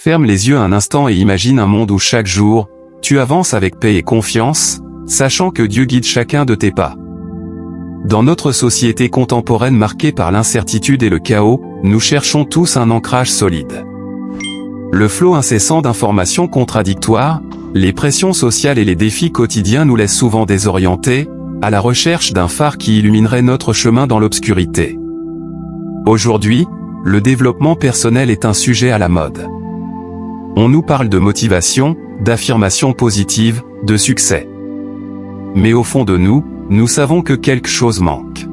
Ferme les yeux un instant et imagine un monde où chaque jour, tu avances avec paix et confiance, sachant que Dieu guide chacun de tes pas. Dans notre société contemporaine marquée par l'incertitude et le chaos, nous cherchons tous un ancrage solide. Le flot incessant d'informations contradictoires, les pressions sociales et les défis quotidiens nous laissent souvent désorientés, à la recherche d'un phare qui illuminerait notre chemin dans l'obscurité. Aujourd'hui, le développement personnel est un sujet à la mode. On nous parle de motivation, d'affirmation positive, de succès. Mais au fond de nous, nous savons que quelque chose manque.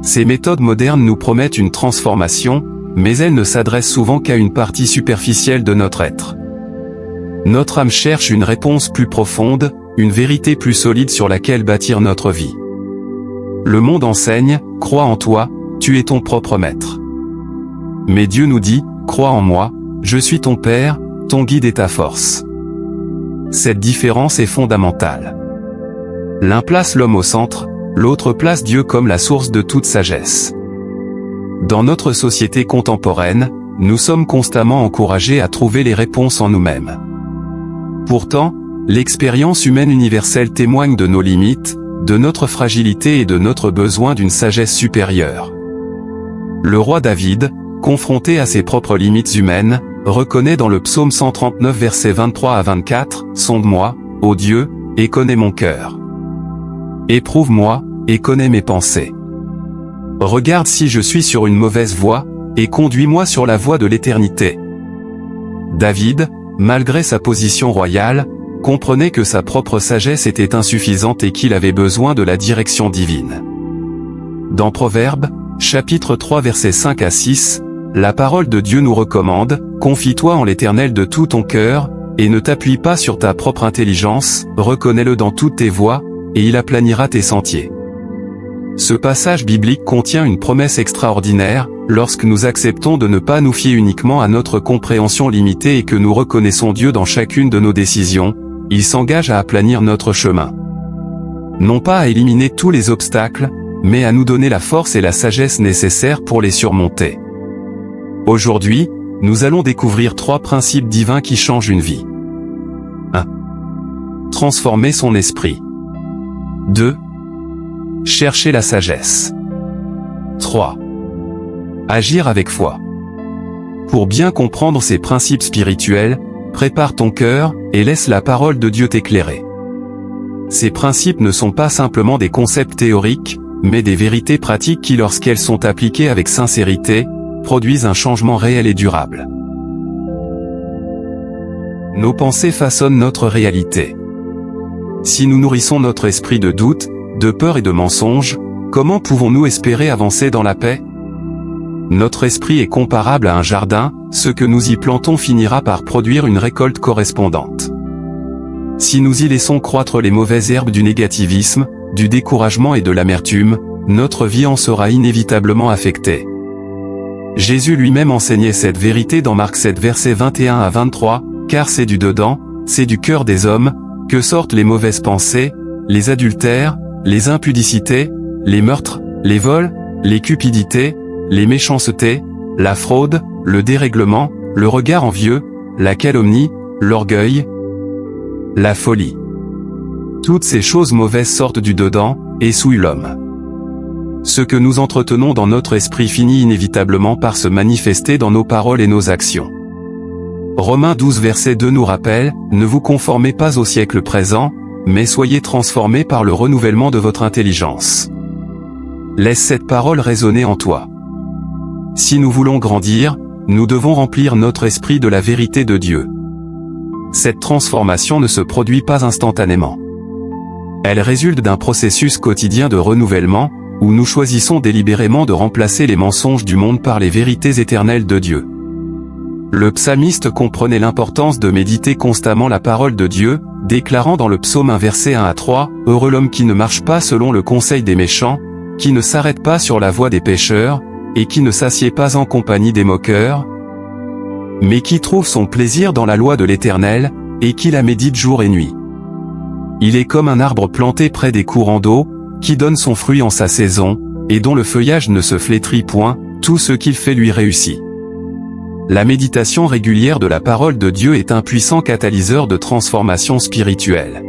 Ces méthodes modernes nous promettent une transformation, mais elles ne s'adressent souvent qu'à une partie superficielle de notre être. Notre âme cherche une réponse plus profonde, une vérité plus solide sur laquelle bâtir notre vie. Le monde enseigne, crois en toi, tu es ton propre maître. Mais Dieu nous dit, crois en moi, je suis ton Père, ton guide et ta force. Cette différence est fondamentale. L'un place l'homme au centre, l'autre place Dieu comme la source de toute sagesse. Dans notre société contemporaine, nous sommes constamment encouragés à trouver les réponses en nous-mêmes. Pourtant, l'expérience humaine universelle témoigne de nos limites, de notre fragilité et de notre besoin d'une sagesse supérieure. Le roi David, confronté à ses propres limites humaines, reconnaît dans le psaume 139 versets 23 à 24, « Sonde-moi, ô Dieu, et connais mon cœur. Éprouve-moi, et connais mes pensées. Regarde si je suis sur une mauvaise voie, et conduis-moi sur la voie de l'éternité. » David, malgré sa position royale, comprenait que sa propre sagesse était insuffisante et qu'il avait besoin de la direction divine. Dans Proverbes, chapitre 3 versets 5 à 6, la parole de Dieu nous recommande, « Confie-toi en l'Éternel de tout ton cœur, et ne t'appuie pas sur ta propre intelligence, reconnais-le dans toutes tes voies, et il aplanira tes sentiers. » Ce passage biblique contient une promesse extraordinaire, lorsque nous acceptons de ne pas nous fier uniquement à notre compréhension limitée et que nous reconnaissons Dieu dans chacune de nos décisions, il s'engage à aplanir notre chemin. Non pas à éliminer tous les obstacles, mais à nous donner la force et la sagesse nécessaires pour les surmonter. Aujourd'hui, nous allons découvrir 3 principes divins qui changent une vie. 1. Transformer son esprit. 2. Chercher la sagesse. 3. Agir avec foi. Pour bien comprendre ces principes spirituels, prépare ton cœur, et laisse la parole de Dieu t'éclairer. Ces principes ne sont pas simplement des concepts théoriques, mais des vérités pratiques qui, lorsqu'elles sont appliquées avec sincérité, produisent un changement réel et durable. Nos pensées façonnent notre réalité. Si nous nourrissons notre esprit de doute, de peur et de mensonges, comment pouvons-nous espérer avancer dans la paix? Notre esprit est comparable à un jardin, ce que nous y plantons finira par produire une récolte correspondante. Si nous y laissons croître les mauvaises herbes du négativisme, du découragement et de l'amertume, notre vie en sera inévitablement affectée. Jésus lui-même enseignait cette vérité dans Marc 7 versets 21 à 23, car c'est du dedans, c'est du cœur des hommes, que sortent les mauvaises pensées, les adultères, les impudicités, les meurtres, les vols, les cupidités, les méchancetés, la fraude, le dérèglement, le regard envieux, la calomnie, l'orgueil, la folie. Toutes ces choses mauvaises sortent du dedans, et souillent l'homme. Ce que nous entretenons dans notre esprit finit inévitablement par se manifester dans nos paroles et nos actions. Romains 12 verset 2 nous rappelle, « Ne vous conformez pas au siècle présent, mais soyez transformés par le renouvellement de votre intelligence. » Laisse cette parole résonner en toi. Si nous voulons grandir, nous devons remplir notre esprit de la vérité de Dieu. Cette transformation ne se produit pas instantanément. Elle résulte d'un processus quotidien de renouvellement, où nous choisissons délibérément de remplacer les mensonges du monde par les vérités éternelles de Dieu. Le psalmiste comprenait l'importance de méditer constamment la parole de Dieu, déclarant dans le psaume 1 verset 1 à 3, « Heureux l'homme qui ne marche pas selon le conseil des méchants, qui ne s'arrête pas sur la voie des pécheurs, et qui ne s'assied pas en compagnie des moqueurs, mais qui trouve son plaisir dans la loi de l'Éternel, et qui la médite jour et nuit. Il est comme un arbre planté près des courants d'eau, qui donne son fruit en sa saison, et dont le feuillage ne se flétrit point, tout ce qu'il fait lui réussit. » La méditation régulière de la parole de Dieu est un puissant catalyseur de transformation spirituelle.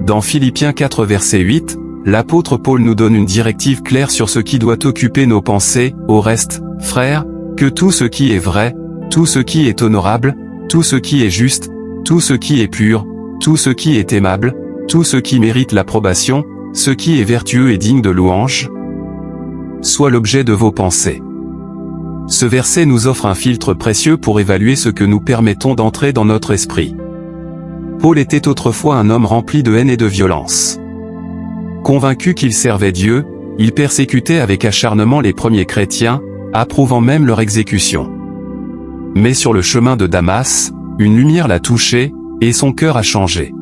Dans Philippiens 4 verset 8, l'apôtre Paul nous donne une directive claire sur ce qui doit occuper nos pensées. Au reste, frères, que tout ce qui est vrai, tout ce qui est honorable, tout ce qui est juste, tout ce qui est pur, tout ce qui est aimable, tout ce qui mérite l'approbation, ce qui est vertueux et digne de louange, soit l'objet de vos pensées. Ce verset nous offre un filtre précieux pour évaluer ce que nous permettons d'entrer dans notre esprit. Paul était autrefois un homme rempli de haine et de violence. Convaincu qu'il servait Dieu, il persécutait avec acharnement les premiers chrétiens, approuvant même leur exécution. Mais sur le chemin de Damas, une lumière l'a touché, et son cœur a changé.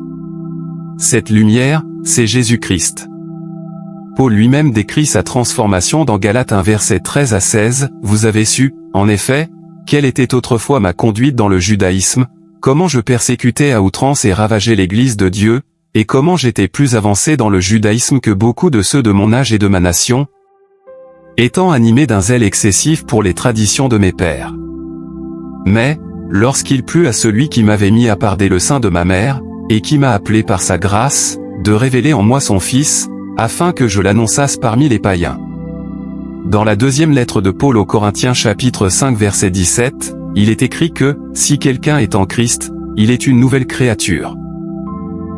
Cette lumière, c'est Jésus-Christ. Paul lui-même décrit sa transformation dans Galates 1 verset 13 à 16, « Vous avez su, en effet, quelle était autrefois ma conduite dans le judaïsme, comment je persécutais à outrance et ravageais l'Église de Dieu, et comment j'étais plus avancé dans le judaïsme que beaucoup de ceux de mon âge et de ma nation, étant animé d'un zèle excessif pour les traditions de mes pères. Mais, lorsqu'il plut à celui qui m'avait mis à part dès le sein de ma mère, et qui m'a appelé par sa grâce, de révéler en moi son Fils, afin que je l'annonçasse parmi les païens. » Dans la deuxième lettre de Paul aux Corinthiens chapitre 5 verset 17, il est écrit que, si quelqu'un est en Christ, il est une nouvelle créature.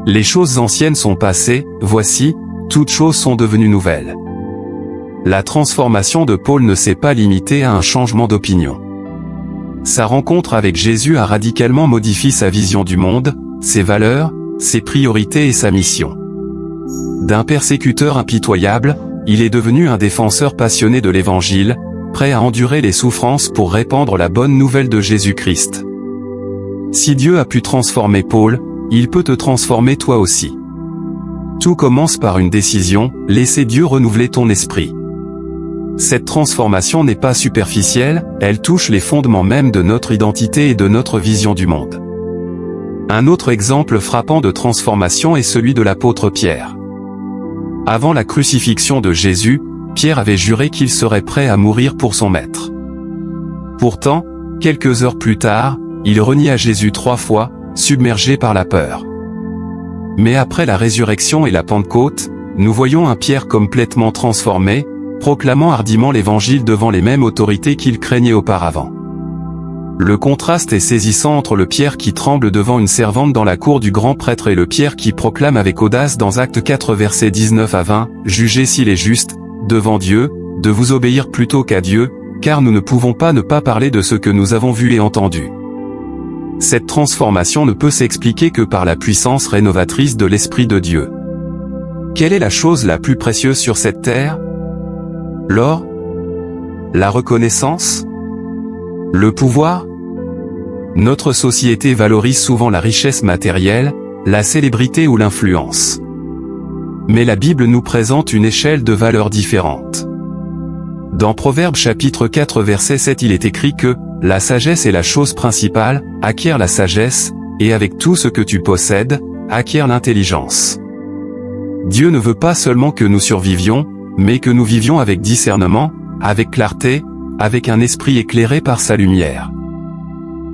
Les choses anciennes sont passées, voici, toutes choses sont devenues nouvelles. La transformation de Paul ne s'est pas limitée à un changement d'opinion. Sa rencontre avec Jésus a radicalement modifié sa vision du monde, ses valeurs, ses priorités et sa mission. D'un persécuteur impitoyable, il est devenu un défenseur passionné de l'Évangile, prêt à endurer les souffrances pour répandre la bonne nouvelle de Jésus-Christ. Si Dieu a pu transformer Paul, il peut te transformer toi aussi. Tout commence par une décision, laisser Dieu renouveler ton esprit. Cette transformation n'est pas superficielle, elle touche les fondements même de notre identité et de notre vision du monde. Un autre exemple frappant de transformation est celui de l'apôtre Pierre. Avant la crucifixion de Jésus, Pierre avait juré qu'il serait prêt à mourir pour son maître. Pourtant, quelques heures plus tard, il renia Jésus 3 fois, submergé par la peur. Mais après la résurrection et la Pentecôte, nous voyons un Pierre complètement transformé, proclamant hardiment l'Évangile devant les mêmes autorités qu'il craignait auparavant. Le contraste est saisissant entre le Pierre qui tremble devant une servante dans la cour du grand prêtre et le Pierre qui proclame avec audace dans Actes 4 versets 19 à 20, « Jugez s'il est juste, devant Dieu, de vous obéir plutôt qu'à Dieu, car nous ne pouvons pas ne pas parler de ce que nous avons vu et entendu. » Cette transformation ne peut s'expliquer que par la puissance rénovatrice de l'Esprit de Dieu. Quelle est la chose la plus précieuse sur cette terre? L'or? La reconnaissance? Le pouvoir? Notre société valorise souvent la richesse matérielle, la célébrité ou l'influence. Mais la Bible nous présente une échelle de valeurs différentes. Dans Proverbes chapitre 4 verset 7 il est écrit que « La sagesse est la chose principale, acquiert la sagesse, et avec tout ce que tu possèdes, acquiert l'intelligence. » Dieu ne veut pas seulement que nous survivions, mais que nous vivions avec discernement, avec clarté, avec un esprit éclairé par sa lumière.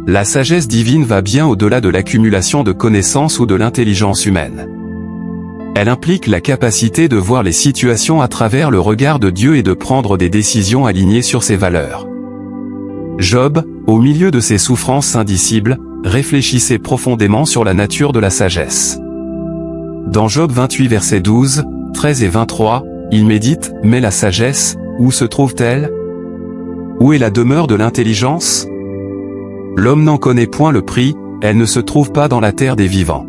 La sagesse divine va bien au-delà de l'accumulation de connaissances ou de l'intelligence humaine. Elle implique la capacité de voir les situations à travers le regard de Dieu et de prendre des décisions alignées sur ses valeurs. Job, au milieu de ses souffrances indicibles, réfléchissait profondément sur la nature de la sagesse. Dans Job 28 versets 12, 13 et 23, il médite « Mais la sagesse, où se trouve-t-elle ? Où est la demeure de l'intelligence ? L'homme n'en connaît point le prix, elle ne se trouve pas dans la terre des vivants.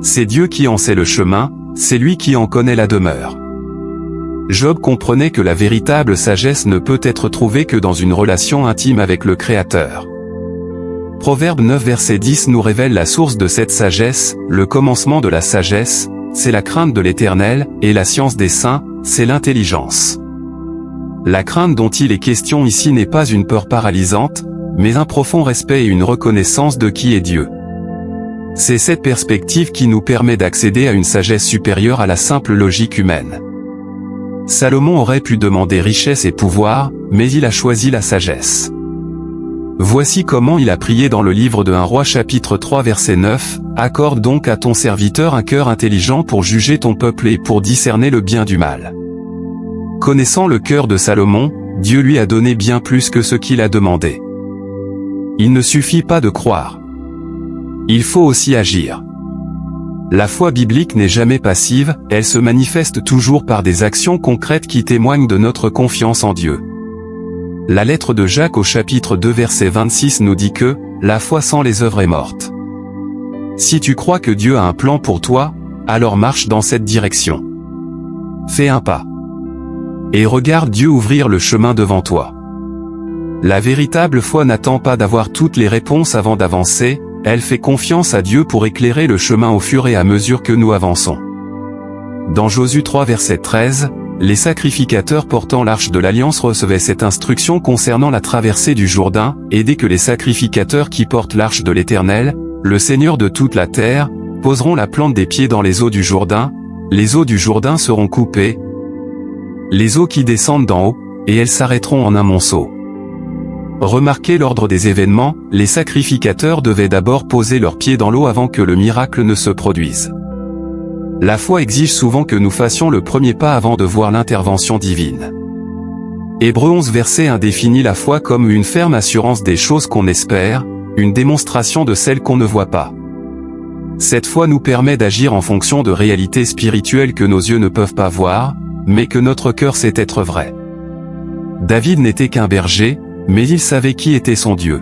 C'est Dieu qui en sait le chemin, c'est lui qui en connaît la demeure. » Job comprenait que la véritable sagesse ne peut être trouvée que dans une relation intime avec le Créateur. Proverbe 9 verset 10 nous révèle la source de cette sagesse, le commencement de la sagesse, c'est la crainte de l'Éternel, et la science des saints, c'est l'intelligence. La crainte dont il est question ici n'est pas une peur paralysante, mais un profond respect et une reconnaissance de qui est Dieu. C'est cette perspective qui nous permet d'accéder à une sagesse supérieure à la simple logique humaine. Salomon aurait pu demander richesse et pouvoir, mais il a choisi la sagesse. Voici comment il a prié dans le livre de 1 Roi chapitre 3 verset 9, « Accorde donc à ton serviteur un cœur intelligent pour juger ton peuple et pour discerner le bien du mal. » Connaissant le cœur de Salomon, Dieu lui a donné bien plus que ce qu'il a demandé. Il ne suffit pas de croire. Il faut aussi agir. La foi biblique n'est jamais passive, elle se manifeste toujours par des actions concrètes qui témoignent de notre confiance en Dieu. La lettre de Jacques au chapitre 2 verset 26 nous dit que « La foi sans les œuvres est morte ». Si tu crois que Dieu a un plan pour toi, alors marche dans cette direction. Fais un pas. Et regarde Dieu ouvrir le chemin devant toi. La véritable foi n'attend pas d'avoir toutes les réponses avant d'avancer, elle fait confiance à Dieu pour éclairer le chemin au fur et à mesure que nous avançons. Dans Josué 3 verset 13, les sacrificateurs portant l'arche de l'Alliance recevaient cette instruction concernant la traversée du Jourdain, et dès que les sacrificateurs qui portent l'arche de l'Éternel, le Seigneur de toute la terre, poseront la plante des pieds dans les eaux du Jourdain, les eaux du Jourdain seront coupées, les eaux qui descendent d'en haut, et elles s'arrêteront en un monceau. Remarquez l'ordre des événements, les sacrificateurs devaient d'abord poser leurs pieds dans l'eau avant que le miracle ne se produise. La foi exige souvent que nous fassions le premier pas avant de voir l'intervention divine. Hébreux 11 verset 1 définit la foi comme une ferme assurance des choses qu'on espère, une démonstration de celles qu'on ne voit pas. Cette foi nous permet d'agir en fonction de réalités spirituelles que nos yeux ne peuvent pas voir, mais que notre cœur sait être vrai. David n'était qu'un berger, mais il savait qui était son Dieu.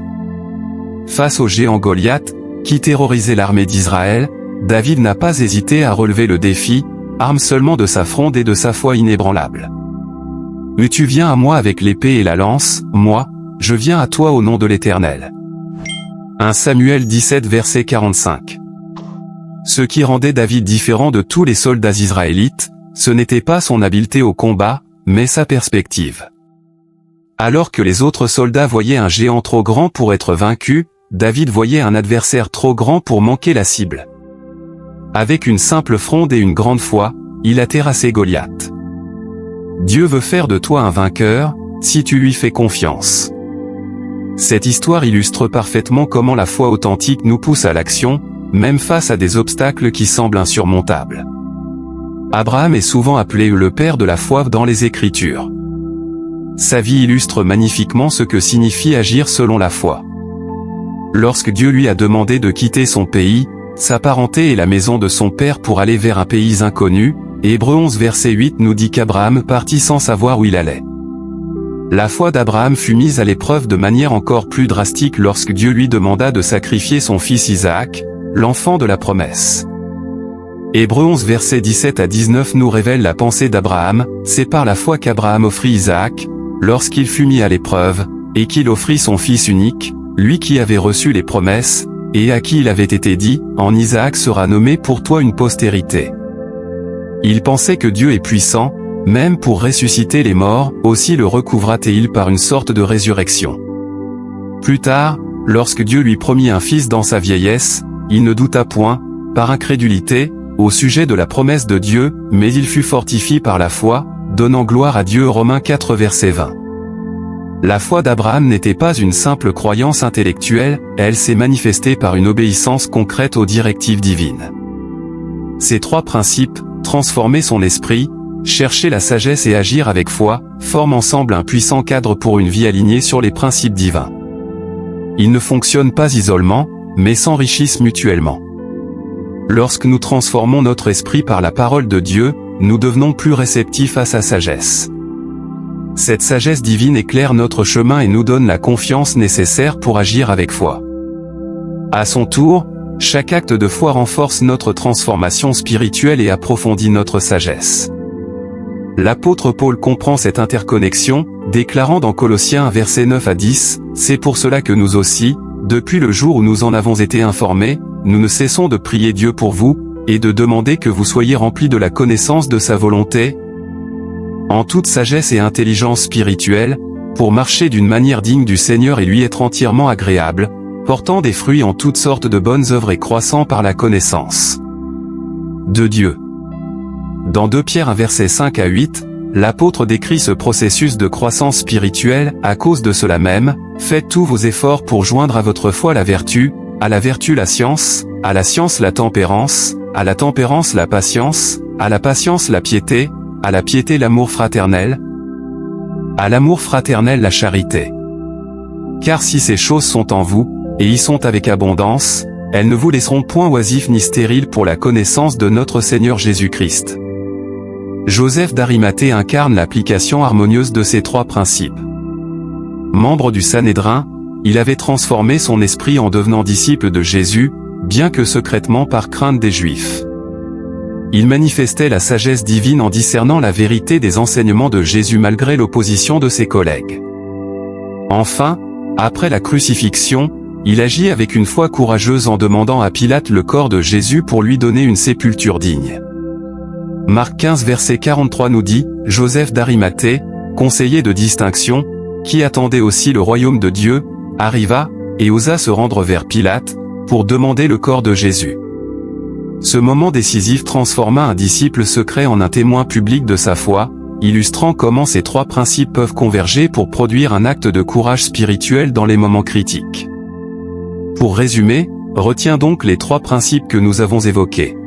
Face au géant Goliath, qui terrorisait l'armée d'Israël, David n'a pas hésité à relever le défi, arme seulement de sa fronde et de sa foi inébranlable. « Mais tu viens à moi avec l'épée et la lance, moi, je viens à toi au nom de l'Éternel. » 1 Samuel 17 verset 45. Ce qui rendait David différent de tous les soldats israélites, ce n'était pas son habileté au combat, mais sa perspective. Alors que les autres soldats voyaient un géant trop grand pour être vaincu, David voyait un adversaire trop grand pour manquer la cible. Avec une simple fronde et une grande foi, il a terrassé Goliath. Dieu veut faire de toi un vainqueur, si tu lui fais confiance. Cette histoire illustre parfaitement comment la foi authentique nous pousse à l'action, même face à des obstacles qui semblent insurmontables. Abraham est souvent appelé le père de la foi dans les Écritures. Sa vie illustre magnifiquement ce que signifie agir selon la foi. Lorsque Dieu lui a demandé de quitter son pays, sa parenté et la maison de son père pour aller vers un pays inconnu, Hébreux 11 verset 8 nous dit qu'Abraham partit sans savoir où il allait. La foi d'Abraham fut mise à l'épreuve de manière encore plus drastique lorsque Dieu lui demanda de sacrifier son fils Isaac, l'enfant de la promesse. Hébreux 11 verset 17 à 19 nous révèle la pensée d'Abraham, c'est par la foi qu'Abraham offrit Isaac, lorsqu'il fut mis à l'épreuve, et qu'il offrit son fils unique, lui qui avait reçu les promesses, et à qui il avait été dit, en Isaac sera nommé pour toi une postérité. Il pensait que Dieu est puissant, même pour ressusciter les morts, aussi le recouvra-t-il par une sorte de résurrection. Plus tard, lorsque Dieu lui promit un fils dans sa vieillesse, il ne douta point, par incrédulité, au sujet de la promesse de Dieu, mais il fut fortifié par la foi, donnant gloire à Dieu. Romains 4 verset 20. La foi d'Abraham n'était pas une simple croyance intellectuelle, elle s'est manifestée par une obéissance concrète aux directives divines. Ces trois principes, transformer son esprit, chercher la sagesse et agir avec foi, forment ensemble un puissant cadre pour une vie alignée sur les principes divins. Ils ne fonctionnent pas isolement, mais s'enrichissent mutuellement. Lorsque nous transformons notre esprit par la parole de Dieu, nous devenons plus réceptifs à sa sagesse. Cette sagesse divine éclaire notre chemin et nous donne la confiance nécessaire pour agir avec foi. À son tour, chaque acte de foi renforce notre transformation spirituelle et approfondit notre sagesse. L'apôtre Paul comprend cette interconnexion, déclarant dans Colossiens 1 verset 9 à 10, « C'est pour cela que nous aussi, depuis le jour où nous en avons été informés, nous ne cessons de prier Dieu pour vous, et de demander que vous soyez remplis de la connaissance de sa volonté, en toute sagesse et intelligence spirituelle, pour marcher d'une manière digne du Seigneur et lui être entièrement agréable, portant des fruits en toutes sortes de bonnes œuvres et croissant par la connaissance de Dieu. » Dans 2 Pierre 1 verset 5 à 8, l'apôtre décrit ce processus de croissance spirituelle. À cause de cela même, faites tous vos efforts pour joindre à votre foi la vertu, à la vertu la science, à la science la tempérance, à la tempérance la patience, à la patience la piété, à la piété l'amour fraternel, à l'amour fraternel la charité. Car si ces choses sont en vous, et y sont avec abondance, elles ne vous laisseront point oisifs ni stériles pour la connaissance de notre Seigneur Jésus-Christ. Joseph d'Arimathée incarne l'application harmonieuse de ces trois principes. Membre du Sanhédrin, il avait transformé son esprit en devenant disciple de Jésus, bien que secrètement par crainte des Juifs. Il manifestait la sagesse divine en discernant la vérité des enseignements de Jésus malgré l'opposition de ses collègues. Enfin, après la crucifixion, il agit avec une foi courageuse en demandant à Pilate le corps de Jésus pour lui donner une sépulture digne. Marc 15 verset 43 nous dit, Joseph d'Arimathée, conseiller de distinction, qui attendait aussi le royaume de Dieu, arriva, et osa se rendre vers Pilate, pour demander le corps de Jésus. Ce moment décisif transforma un disciple secret en un témoin public de sa foi, illustrant comment ces trois principes peuvent converger pour produire un acte de courage spirituel dans les moments critiques. Pour résumer, retiens donc les trois principes que nous avons évoqués.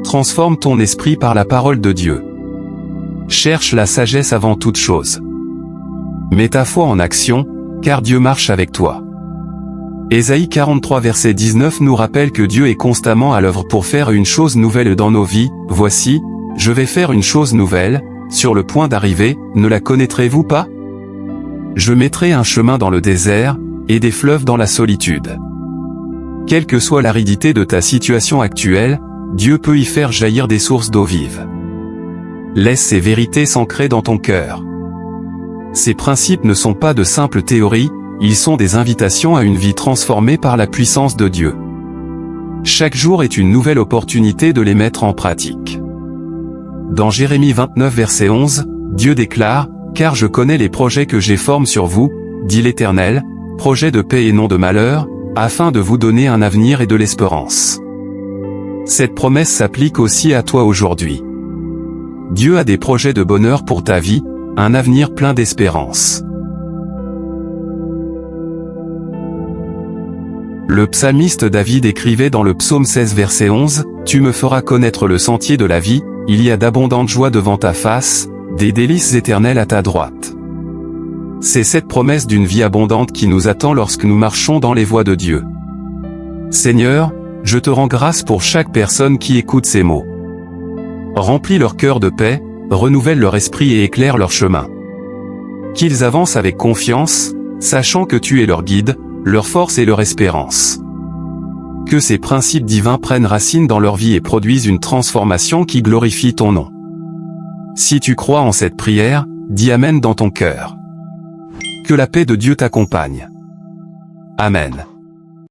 Transforme ton esprit par la parole de Dieu. Cherche la sagesse avant toute chose. Mets ta foi en action, car Dieu marche avec toi. Ésaïe 43 verset 19 nous rappelle que Dieu est constamment à l'œuvre pour faire une chose nouvelle dans nos vies. Voici, je vais faire une chose nouvelle, sur le point d'arriver, ne la connaîtrez-vous pas? Je mettrai un chemin dans le désert, et des fleuves dans la solitude. Quelle que soit l'aridité de ta situation actuelle, Dieu peut y faire jaillir des sources d'eau vive. Laisse ces vérités s'ancrer dans ton cœur. Ces principes ne sont pas de simples théories, ils sont des invitations à une vie transformée par la puissance de Dieu. Chaque jour est une nouvelle opportunité de les mettre en pratique. Dans Jérémie 29 verset 11, Dieu déclare, « Car je connais les projets que j'ai formés sur vous, dit l'Éternel, projets de paix et non de malheur, afin de vous donner un avenir et de l'espérance. » Cette promesse s'applique aussi à toi aujourd'hui. Dieu a des projets de bonheur pour ta vie, un avenir plein d'espérance. Le psalmiste David écrivait dans le psaume 16 verset 11, « Tu me feras connaître le sentier de la vie, il y a d'abondantes joies devant ta face, des délices éternelles à ta droite. » C'est cette promesse d'une vie abondante qui nous attend lorsque nous marchons dans les voies de Dieu. Seigneur, je te rends grâce pour chaque personne qui écoute ces mots. Remplis leur cœur de paix, renouvelle leur esprit et éclaire leur chemin. Qu'ils avancent avec confiance, sachant que tu es leur guide, leur force et leur espérance. Que ces principes divins prennent racine dans leur vie et produisent une transformation qui glorifie ton nom. Si tu crois en cette prière, dis Amen dans ton cœur. Que la paix de Dieu t'accompagne. Amen.